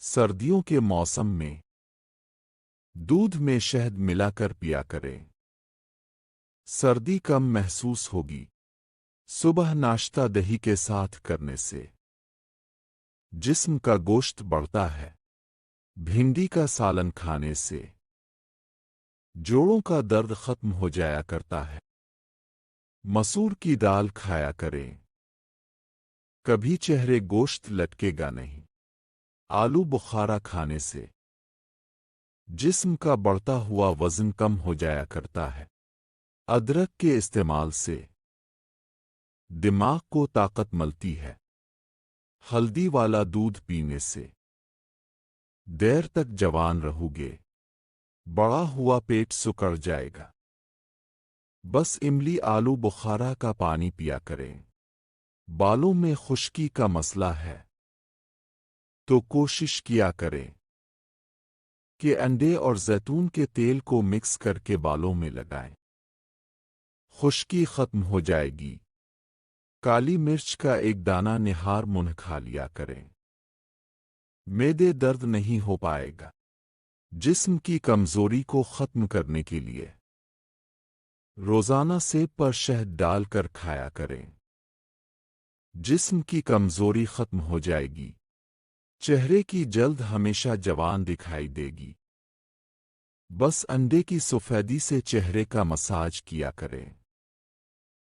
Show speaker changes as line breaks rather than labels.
سردیوں کے موسم میں دودھ میں شہد ملا کر پیا کریں۔ سردی کم محسوس ہوگی۔ صبح ناشتہ دہی کے ساتھ کرنے سے جسم کا گوشت بڑھتا ہے۔ بھنڈی کا سالن کھانے سے جوڑوں کا درد ختم ہو جایا کرتا ہے۔ مسور کی دال کھایا کریں۔ کبھی چہرے گوشت لٹکے گا نہیں۔ آلو بخارا کھانے سے جسم کا بڑھتا ہوا وزن کم ہو جایا کرتا ہے۔ ادرک کے استعمال سے دماغ کو طاقت ملتی ہے۔ ہلدی والا دودھ پینے سے دیر تک جوان رہو گے۔ بڑا ہوا پیٹ سکڑ جائے گا۔ بس املی آلو بخارا کا پانی پیا کریں۔ بالوں میں خشکی کا مسئلہ ہے تو کوشش کیا کریں کہ انڈے اور زیتون کے تیل کو مکس کر کے بالوں میں لگائیں۔ خشکی ختم ہو جائے گی۔ کالی مرچ کا ایک دانہ نہار منہ کھا لیا کریں۔ معدے درد نہیں ہو پائے گا۔ جسم کی کمزوری کو ختم کرنے کے لیے روزانہ سیب پر شہد ڈال کر کھایا کریں۔ جسم کی کمزوری ختم ہو جائے گی۔ چہرے کی جلد ہمیشہ جوان دکھائی دے گی۔ بس انڈے کی سفیدی سے چہرے کا مساج کیا کریں۔